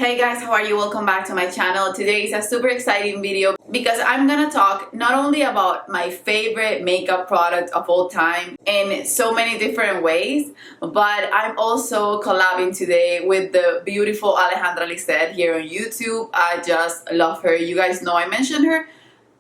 Hey guys, how are you? Welcome back to my channel. Today is a super exciting video because I'm gonna talk not only about my favorite makeup product of all time in so many different ways, but I'm also collabing today with the beautiful Alejandra Lissette here on YouTube. I just love her. You guys know I mention her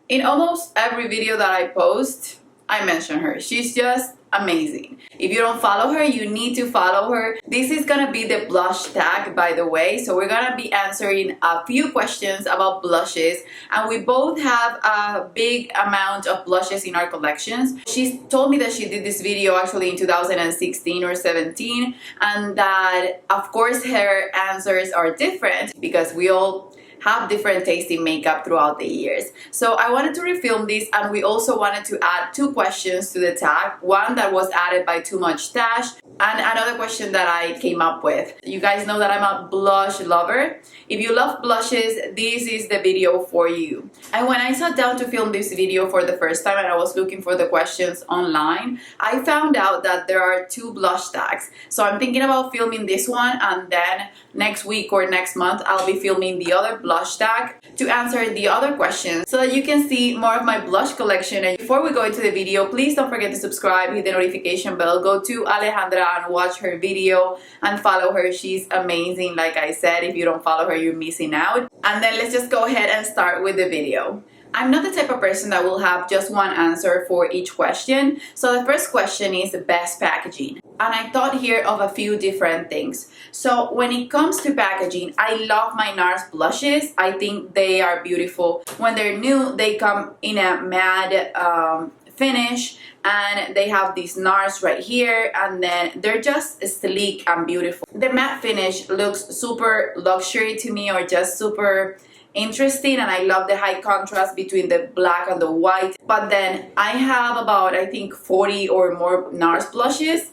in almost every video that I post. I mention her. She's just amazing. If you don't follow her, you need to follow her. This is gonna be the blush tag, by the way. So we're gonna be answering a few questions about blushes, and we both have a big amount of blushes in our collections. She told me that she did this video actually in 2016 or 17, and that of course her answers are different because we all have different taste in makeup throughout the years. So I wanted to refilm this, and we also wanted to add two questions to the tag. One that was added by Too Much Tash, and another question that I came up with. You guys know that I'm a blush lover. If you love blushes, this is the video for you. And when I sat down to film this video for the first time and I was looking for the questions online, I found out that there are two blush tags. So I'm thinking about filming this one, and then next week or next month I'll be filming the other blush tag to answer the other questions so that you can see more of my blush collection. And before we go into the video, please don't forget to subscribe, hit the notification bell, go to Alejandra and watch her video and follow her. She's amazing. Like I said, if you don't follow her, you're missing out. And then let's just go ahead and start with the video. I'm not the type of person that will have just one answer for each question. So the first question is best packaging. And I thought here of a few different things. So when it comes to packaging, I love my NARS blushes. I think they are beautiful. When they're new, they come in a matte finish, and they have these NARS right here, and then they're just sleek and beautiful. The matte finish looks super luxury to me, or just super interesting, and I love the high contrast between the black and the white. But then I have about, I think, 40 or more NARS blushes,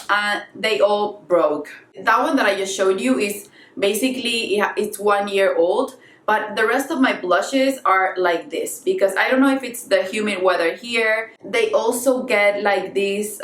and they all broke. That one that I just showed you is basically, it's 1 year old, but the rest of my blushes are like this because I don't know if it's the humid weather here. They also get like this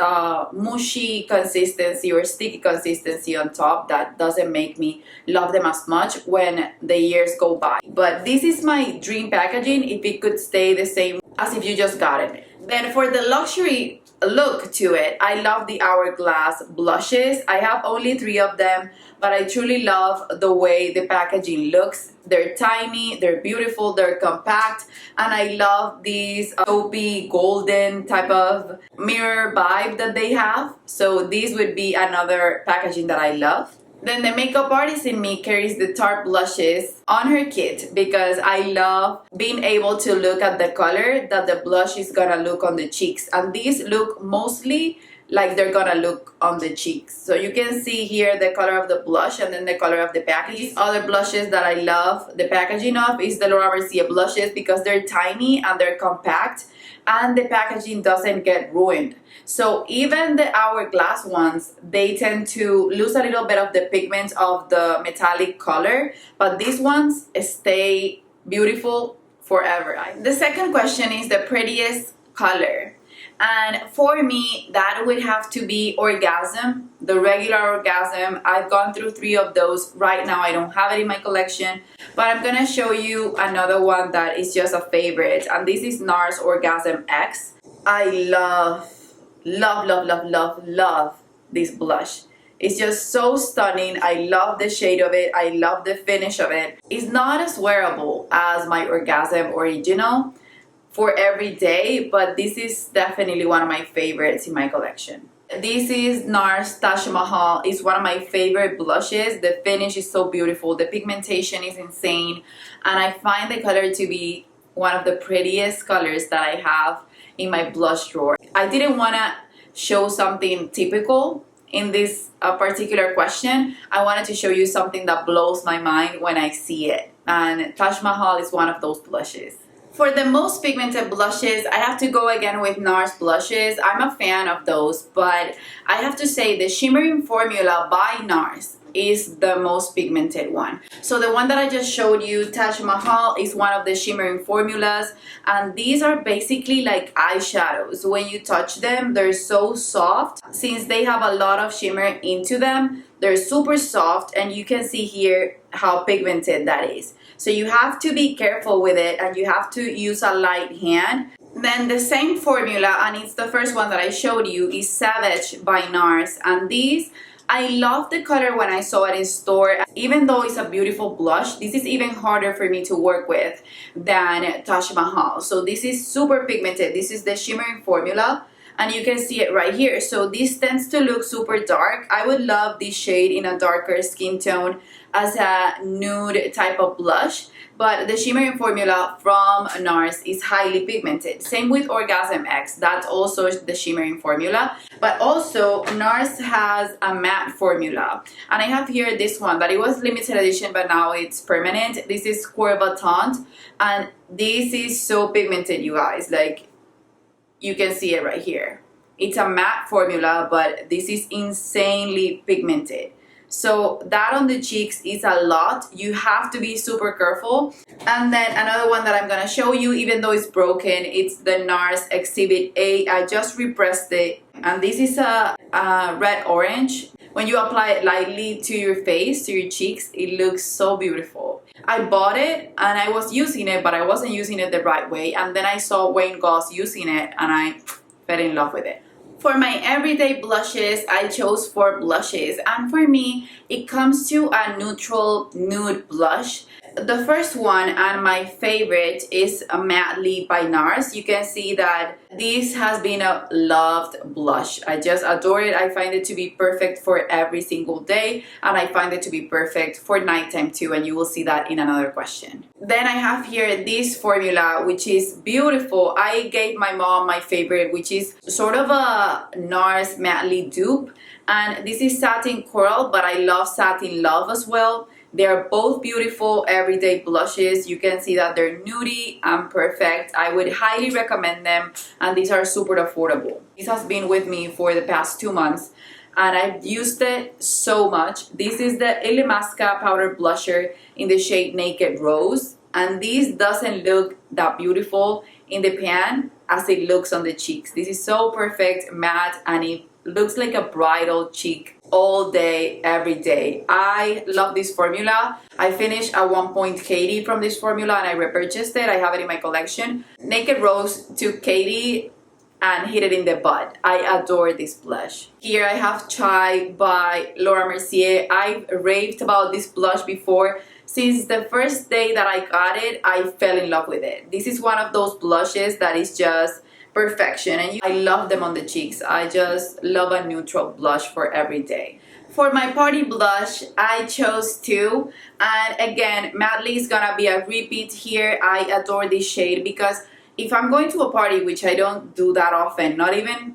mushy consistency or sticky consistency on top that doesn't make me love them as much when the years go by. But this is my dream packaging if it could stay the same as if you just got it. Then for the luxury look to it, I love the Hourglass blushes. I have only 3 of them, but I truly love the way the packaging looks. They're tiny, they're beautiful, they're compact, and I love these taupey golden type of mirror vibe that they have. So these would be another packaging that I love. Then the makeup artist in me carries the Tarte blushes on her kit because I love being able to look at the color that the blush is gonna look on the cheeks. And these look mostly like they're gonna look on the cheeks. So you can see here the color of the blush and then the color of the package. Other blushes that I love the packaging of is the Laura Mercier blushes because they're tiny and they're compact, and the packaging doesn't get ruined. So even the Hourglass ones, they tend to lose a little bit of the pigment of the metallic color, but these ones stay beautiful forever. The second question is the prettiest color. And for me, that would have to be Orgasm, the regular Orgasm. I've gone through 3 of those. Right now, I don't have it in my collection, but I'm gonna show you another one that is just a favorite, and this is NARS Orgasm X. I love this blush. It's just so stunning. I love the shade of it. I love the finish of it. It's not as wearable as my Orgasm Original for every day, but this is definitely one of my favorites in my collection. This is NARS Taj Mahal. It's one of my favorite blushes. The finish is so beautiful. The pigmentation is insane, and I find the color to be one of the prettiest colors that I have in my blush drawer. I didn't want to show something typical in this particular question. I wanted to show you something that blows my mind when I see it, and Taj Mahal is one of those blushes. For the most pigmented blushes, I have to go again with NARS blushes. I'm a fan of those, but I have to say the Shimmering Formula by NARS is the most pigmented one. So the one that I just showed you, Taj Mahal, is one of the shimmering formulas, and these are basically like eyeshadows. When you touch them, they're so soft. Since they have a lot of shimmer into them, they're super soft, and you can see here how pigmented that is. So you have to be careful with it, and you have to use a light hand. Then the same formula, and it's the first one that I showed you, is Savage by NARS. And these, I love the color when I saw it in store. Even though it's a beautiful blush, this is even harder for me to work with than Taj Mahal. So this is super pigmented. This is the shimmering formula, and you can see it right here. So this tends to look super dark. I would love this shade in a darker skin tone as a nude type of blush. But the shimmering formula from NARS is highly pigmented. Same with Orgasm X, that's also the shimmering formula. But also NARS has a matte formula. And I have here this one, that it was limited edition, but now it's permanent. This is Courbattant, and this is so pigmented, you guys. Like, you can see it right here. It's a matte formula, but this is insanely pigmented. So that on the cheeks is a lot. You have to be super careful. And then another one that I'm gonna show you, even though it's broken, it's the NARS Exhibit A. I just repressed it, and this is a red orange. When you apply it lightly to your face, to your cheeks, it looks so beautiful. I bought it and I was using it, but I wasn't using it the right way. And then I saw Wayne Goss using it, and I fell in love with it. For my everyday blushes, I chose 4 blushes, and for me, it comes to a neutral nude blush. The first one, and my favorite, is a Madly by NARS. You can see that this has been a loved blush. I just adore it. I find it to be perfect for every single day, and I find it to be perfect for nighttime too, and you will see that in another question. Then I have here this formula, which is beautiful. I gave my mom my favorite, which is sort of a NARS Madly dupe, and this is Satin Coral, but I love Satin Love as well. They're both beautiful everyday blushes. You can see that they're nudie and perfect. I would highly recommend them, and these are super affordable. This has been with me for the past 2 months, and I've used it so much. This is the Illamasqua powder blusher in the shade Naked Rose, and this doesn't look that beautiful in the pan as it looks on the cheeks. This is so perfect, matte, and it looks like a bridal cheek all day, every day. I love this formula. I finished at one point Katie from this formula, and I repurchased it. I have it in my collection. Naked Rose took Katie and hit it in the bud. I adore this blush. Here I have Chai by Laura Mercier. I've raved about this blush before. Since the first day that I got it, I fell in love with it. This is one of those blushes that is just perfection, and I love them on the cheeks. I just love a neutral blush for every day. For my party blush, I chose 2, and again, Madly is gonna be a repeat here. I adore this shade because if I'm going to a party, which I don't do that often, not even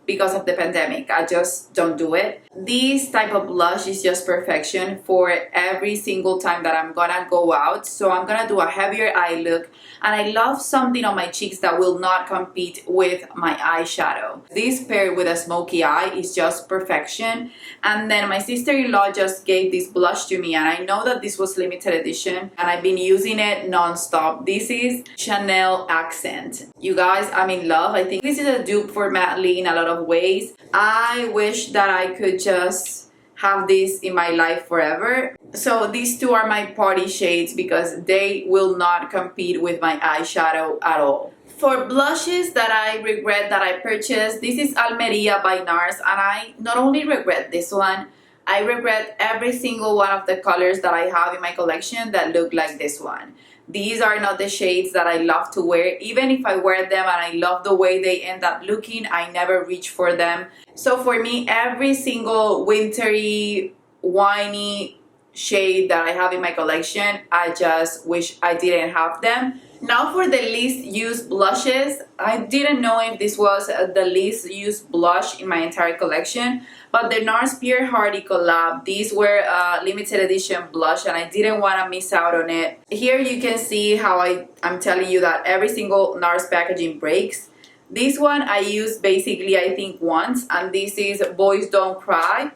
because of the pandemic, I just don't do it. This type of blush is just perfection for every single time that I'm gonna go out. So I'm gonna do a heavier eye look, and I love something on my cheeks that will not compete with my eyeshadow. This paired with a smoky eye is just perfection. And then my sister-in-law just gave this blush to me, and I know that this was limited edition, and I've been using it non-stop. This is Chanel Accent. You guys, I'm in love. I think this is a dupe for Madly in a lot of ways. I wish that I could just have this in my life forever. So these 2 are my party shades because they will not compete with my eyeshadow at all. For blushes that I regret that I purchased, this is Almeria by NARS, and I not only regret this one, I regret every single one of the colors that I have in my collection that look like this one. These are not the shades that I love to wear. Even if I wear them and I love the way they end up looking, I never reach for them. So for me, every single wintry, winey shade that I have in my collection, I just wish I didn't have them. Now for the least used blushes. I didn't know if this was the least used blush in my entire collection, but the NARS Pierre Hardy collab, these were a limited edition blush, and I didn't want to miss out on it. Here you can see how I'm telling you that every single NARS packaging breaks. This one I used basically I think once, and this is Boys Don't Cry.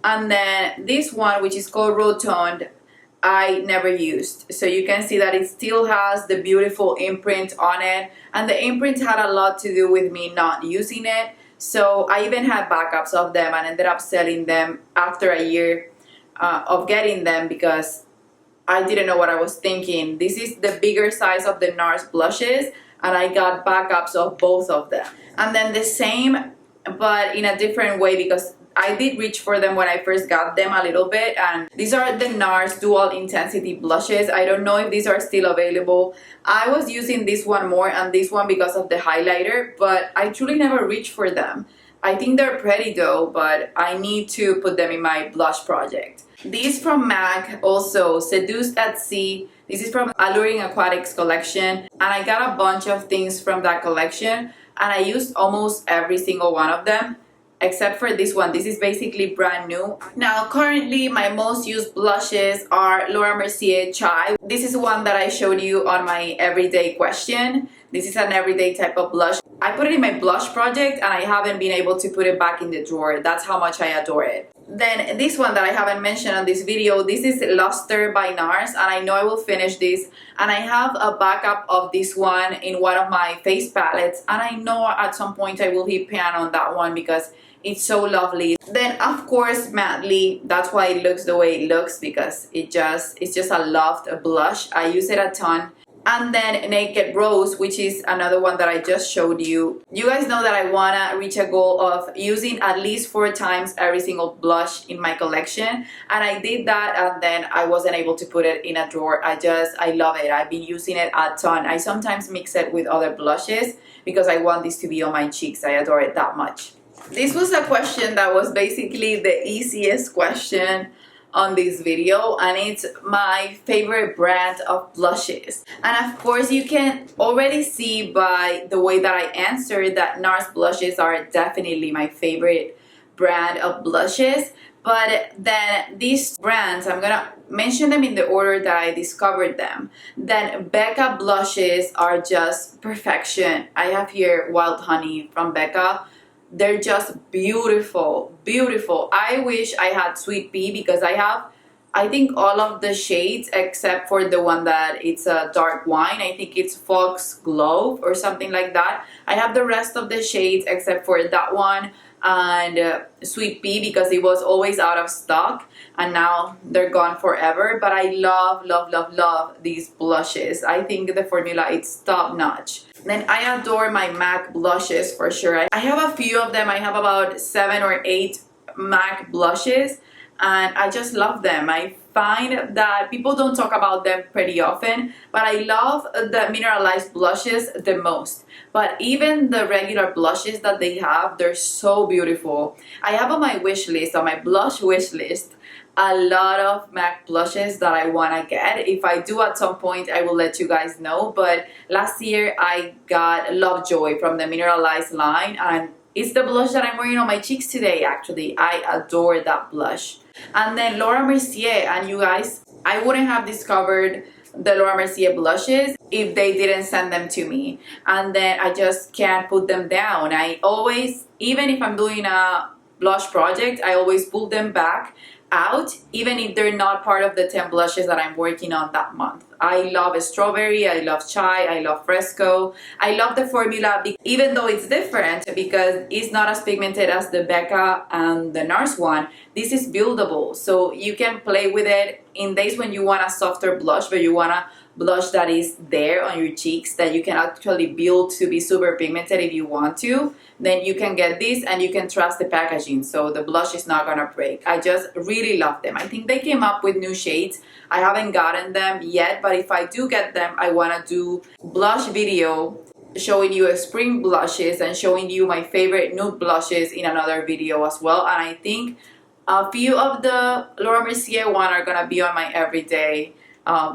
And then this one, which is called Rotund, I never used. So you can see that it still has the beautiful imprint on it, and the imprint had a lot to do with me not using it. So I even had backups of them and ended up selling them after a year of getting them because I didn't know what I was thinking. This is the bigger size of the NARS blushes, and I got backups of both of them. And then the same, but in a different way, because I did reach for them when I first got them a little bit. And these are the NARS Dual Intensity blushes. I don't know if these are still available. I was using this one more and this one because of the highlighter, but I truly never reached for them. I think they're pretty though, but I need to put them in my blush project. These from MAC, also Seduced at Sea. This is from Alluring Aquatics collection, and I got a bunch of things from that collection, and I used almost every single one of them except for this one. This is basically brand new. Now currently my most used blushes are Laura Mercier Chai. This is one that I showed you on my everyday question. This is an everyday type of blush. I put it in my blush project and I haven't been able to put it back in the drawer. That's how much I adore it. Then this one that I haven't mentioned on this video, this is Luster by NARS, and I know I will finish this. And I have a backup of this one in one of my face palettes, and I know at some point I will hit pan on that one because it's so lovely. Then of course Madly, that's why it looks the way it looks, because it's just a loved blush. I use it a ton. And then Naked Rose, which is another one that I just showed you. You guys know that I wanna reach a goal of using at least 4 times every single blush in my collection, and I did that, and then I wasn't able to put it in a drawer. I love it. I've been using it a ton. I sometimes mix it with other blushes because I want this to be on my cheeks. I adore it that much. This was a question that was basically the easiest question on this video, and it's my favorite brand of blushes. And of course you can already see by the way that I answered that NARS blushes are definitely my favorite brand of blushes. But then these brands, I'm gonna mention them in the order that I discovered them. Then Becca blushes are just perfection. I have here Wild Honey from Becca. They're just beautiful, beautiful. I wish I had Sweet Pea because I think all of the shades except for the one that it's a dark wine. I think it's Foxglove or something like that. I have the rest of the shades except for that one and Sweet Pea because it was always out of stock and now they're gone forever. But I love, love, love, love these blushes. I think the formula is top notch. Then I adore my MAC blushes for sure. I have a few of them. I have about 7 or 8 MAC blushes and I just love them. I find that people don't talk about them pretty often, but I love the mineralized blushes the most. But even the regular blushes that they have, they're so beautiful. I have on my wish list, on my blush wish list, a lot of MAC blushes that I want to get. If I do at some point, I will let you guys know. But last year I got Lovejoy from the mineralized line, and it's the blush that I'm wearing on my cheeks today actually. I adore that blush. And then Laura Mercier, and you guys, I wouldn't have discovered the Laura Mercier blushes if they didn't send them to me. And then I just can't put them down. I always, even if I'm doing a blush project, I always pull them back out, even if they're not part of the 10 blushes that I'm working on that month. I love Strawberry, I love Chai, I love Fresco. I love the formula, even though it's different because it's not as pigmented as the Becca and the NARS one. This is buildable, so you can play with it in days when you want a softer blush, but you want a blush that is there on your cheeks that you can actually build to be super pigmented if you want to. Then you can get this and you can trust the packaging, so the blush is not gonna break. I just really love them. I think they came up with new shades. I haven't gotten them yet, but if I do get them, I wanna do blush video showing you spring blushes and showing you my favorite nude blushes in another video as well. And I think a few of the Laura Mercier one are gonna be on my everyday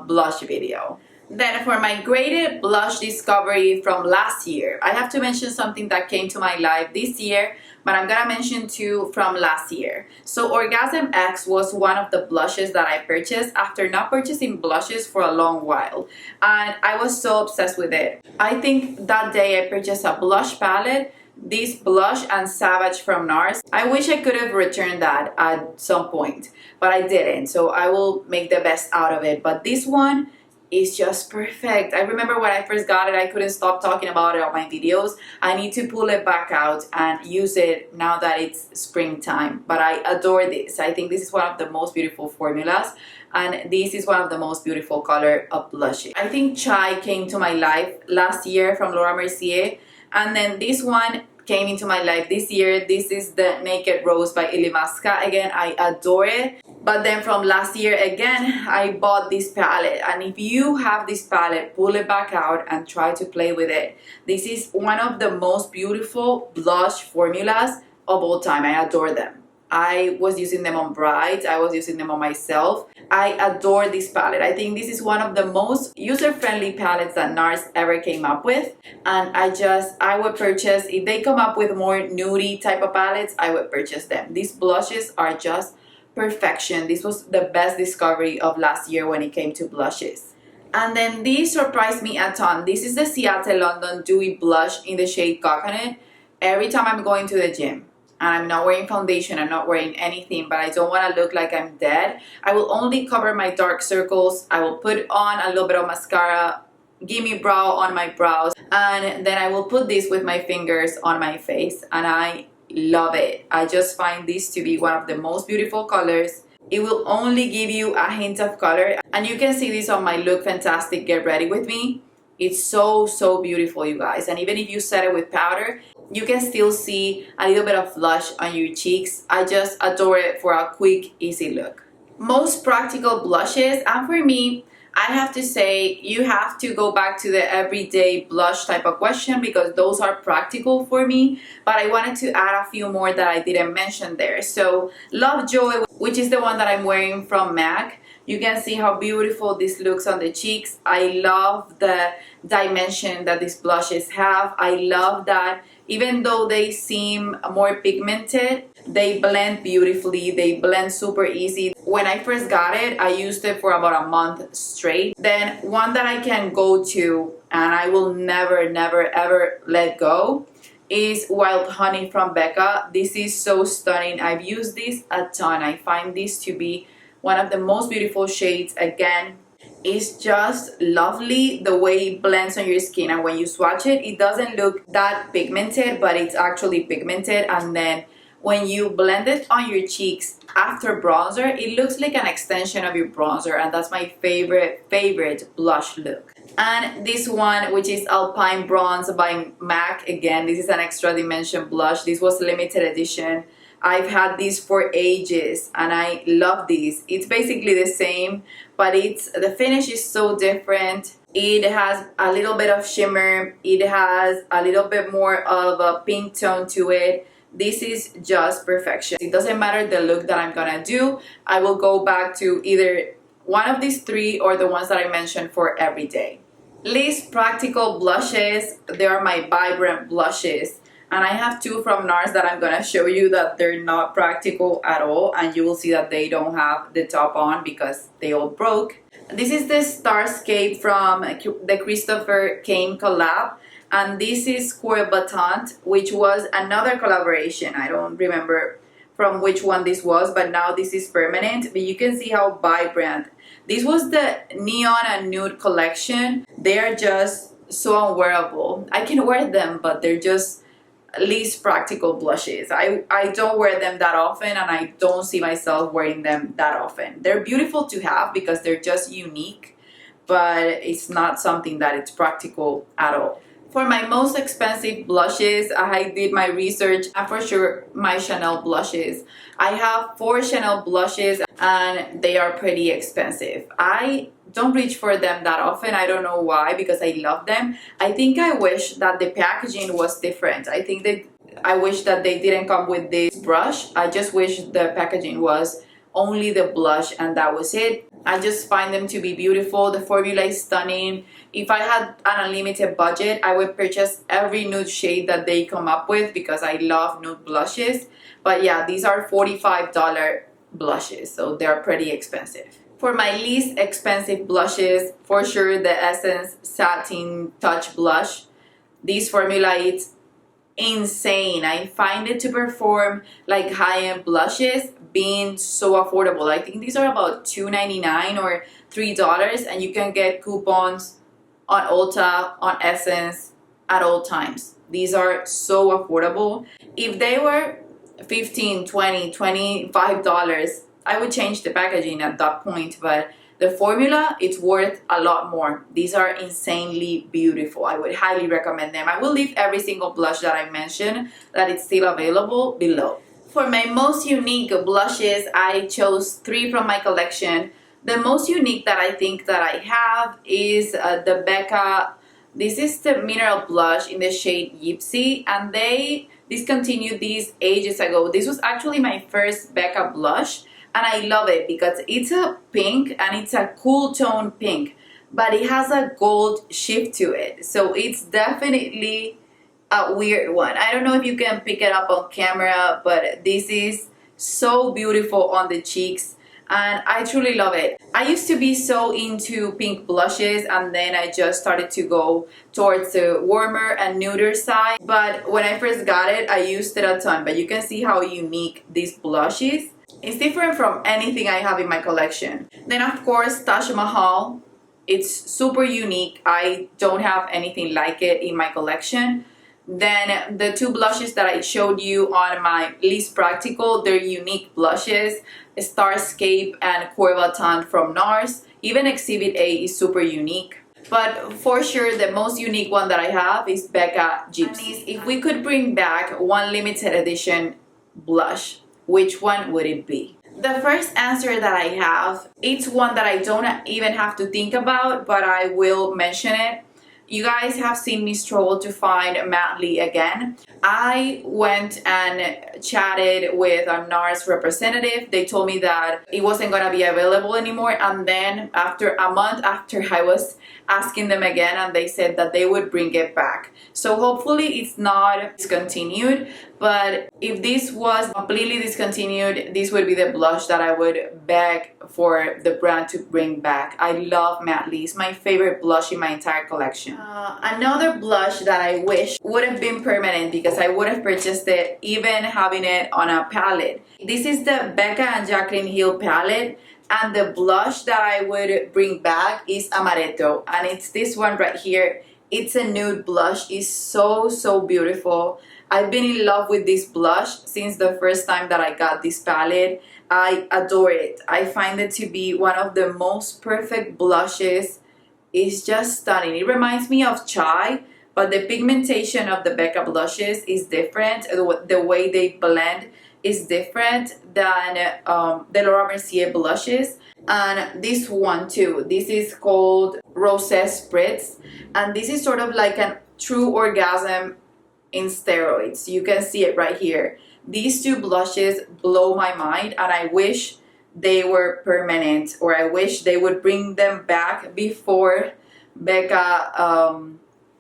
blush video. Then for my graded blush discovery from last year, I have to mention something that came to my life this year, but I'm gonna mention 2 from last year. So Orgasm X was one of the blushes that I purchased after not purchasing blushes for a long while, and I was so obsessed with it. I think that day I purchased a blush palette, this blush and Savage from NARS. I wish I could have returned that at some point, but I didn't, so I will make the best out of it. But this one is just perfect. I remember when I first got it, I couldn't stop talking about it on my videos. I need to pull it back out and use it now that it's springtime. But I adore this. I think this is one of the most beautiful formulas, and this is one of the most beautiful color of blushes. I think Chai came to my life last year from Laura Mercier, and then this one came into my life this year. This is the Naked Rose by Ilimaska. Again, I adore it. But then from last year again, I bought this palette. And if you have this palette, pull it back out and try to play with it. This is one of the most beautiful blush formulas of all time. I adore them. I was using them on brides. I was using them on myself. I adore this palette. I think this is one of the most user-friendly palettes that NARS ever came up with. And I would purchase, if they come up with more nudie type of palettes, I would purchase them. These blushes are just perfection. This was the best discovery of last year when it came to blushes. And then this surprised me a ton. This is the Seattle London Dewy Blush in the shade Coconut. Every time I'm going to the gym and I'm not wearing foundation, I'm not wearing anything, but I don't want to look like I'm dead, I will only cover my dark circles. I will put on a little bit of mascara, gimme brow on my brows, and then I will put this with my fingers on my face, and I love it. I just find this to be one of the most beautiful colors. It will only give you a hint of color, and you can see this on my Look Fantastic Get Ready With Me. It's so beautiful, you guys. And even if you set it with powder, you can still see a little bit of flush on your cheeks. I just adore it for a quick, easy look. Most practical blushes, and for me, I have to say you have to go back to the everyday blush type of question because those are practical for me, but I wanted to add a few more that I didn't mention there. So Lovejoy, which is the one that I'm wearing from MAC. You can see how beautiful this looks on the cheeks. I love the dimension that these blushes have. I love that even though they seem more pigmented, they blend beautifully. They blend super easy. When I first got it, I used it for about a month straight. Then one that I can go to and I will never ever let go is Wild Honey from Becca. This is so stunning. I've used this a ton. I find this to be one of the most beautiful shades. Again, it's just lovely the way it blends on your skin, and when you swatch it, it doesn't look that pigmented, but it's actually pigmented. And then when you blend it on your cheeks after bronzer, it looks like an extension of your bronzer, and that's my favorite blush look. And this one, which is Alpine Bronze by MAC. Again, this is an extra dimension blush. This was limited edition. I've had these for ages and I love these. It's basically the same, but the finish is so different. It has a little bit of shimmer. It has a little bit more of a pink tone to it. This is just perfection. It doesn't matter the look that I'm gonna do. I will go back to either one of these three or the ones that I mentioned for every day. Least practical blushes. They are my Vibrant blushes. And I have two from NARS that I'm gonna show you that they're not practical at all, and you will see that they don't have the top on because they all broke. This is the Starscape from the Christopher Kane collab, and this is Coeur Battant, which was another collaboration. I don't remember from which one this was, but now this is permanent. But you can see how vibrant. This was the Neon and Nude collection. They are just so unwearable. I can wear them, but they're just least practical blushes. I don't wear them that often, and I don't see myself wearing them that often. They're beautiful to have because they're just unique, but it's not something that it's practical at all. For my most expensive blushes, I did my research, and for sure my Chanel blushes. I have 4 Chanel blushes and they are pretty expensive. I don't reach for them that often. I don't know why, because I love them. I think I wish that the packaging was different. I wish that they didn't come with this brush. I just wish the packaging was only the blush and that was it. I just find them to be beautiful. The formula is stunning. If I had an unlimited budget, I would purchase every nude shade that they come up with because I love nude blushes. But yeah, these are $45 blushes, so they're pretty expensive. For my least expensive blushes, for sure the Essence Satin Touch Blush. This formula is insane. I find it to perform like high-end blushes being so affordable. I think these are about $2.99 or $3, and you can get coupons on Ulta, on Essence at all times. These are so affordable. If they were $15, $20, $25, I would change the packaging at that point, but the formula, it's worth a lot more. These are insanely beautiful. I would highly recommend them. I will leave every single blush that I mentioned that it's still available below. For my most unique blushes, I chose 3 from my collection. The most unique that I think that I have is the Becca. This is the mineral blush in the shade Gypsy, and they discontinued these ages ago. This was actually my first Becca blush, and I love it because it's a pink and it's a cool tone pink, but it has a gold shift to it. So it's definitely a weird one. I don't know if you can pick it up on camera, but this is so beautiful on the cheeks, and I truly love it. I used to be so into pink blushes, and then I just started to go towards the warmer and nuder side. But when I first got it, I used it a ton, but you can see how unique this blush is. It's different from anything I have in my collection. Then of course, Taj Mahal. It's super unique. I don't have anything like it in my collection. Then the 2 blushes that I showed you on my least practical, they're unique blushes. Starscape and Courbatin from NARS. Even Exhibit A is super unique. But for sure, the most unique one that I have is Becca Gypsy. If we could bring back one limited edition blush, which one would it be? The first answer that I have, it's one that I don't even have to think about, but I will mention it. You guys have seen me struggle to find Matte Lee again. I went and chatted with a NARS representative. They told me that it wasn't gonna be available anymore, and then after a month after, I was asking them again, and they said that they would bring it back. So hopefully it's not discontinued, but if this was completely discontinued, this would be the blush that I would beg for the brand to bring back. I love Matte Lee. It's my favorite blush in my entire collection. Another blush that I wish would have been permanent, because I would have purchased it even having it on a palette. This is the Becca and Jaclyn Hill palette, and the blush that I would bring back is Amaretto, and it's this one right here. It's a nude blush. It's so beautiful. I've been in love with this blush since the first time that I got this palette. I adore it. I find it to be one of the most perfect blushes. It's just stunning. It reminds me of chai, but the pigmentation of the Becca blushes is different. The way they blend is different than the Laura Mercier blushes. And this one too. This is called Rosé Spritz, and this is sort of like a true orgasm in steroids. You can see it right here. These 2 blushes blow my mind, and I wish they were permanent, or I wish they would bring them back before Becca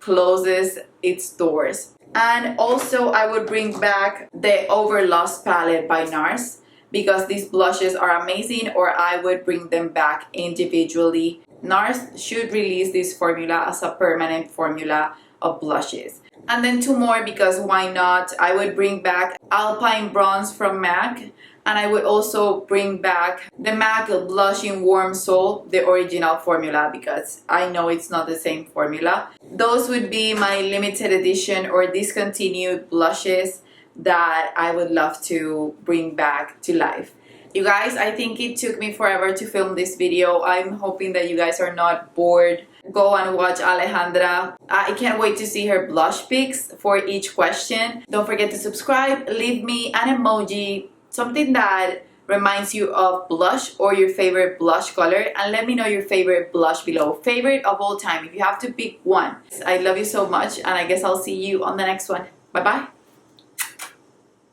closes its doors. And also I would bring back the Overlust palette by NARS, because these blushes are amazing, or I would bring them back individually. NARS should release this formula as a permanent formula of blushes. And then 2 more, because why not? I would bring back Alpine Bronze from MAC, and I would also bring back the MAC Blush in Warm Soul, the original formula, because I know it's not the same formula. Those would be my limited edition or discontinued blushes that I would love to bring back to life. You guys, I think it took me forever to film this video. I'm hoping that you guys are not bored. Go and watch Alejandra. I can't wait to see her blush pics for each question. Don't forget to subscribe. Leave me an emoji, something that reminds you of blush or your favorite blush color, and let me know your favorite blush below. Favorite of all time, if you have to pick one. I love you so much, and I guess I'll see you on the next one. Bye bye.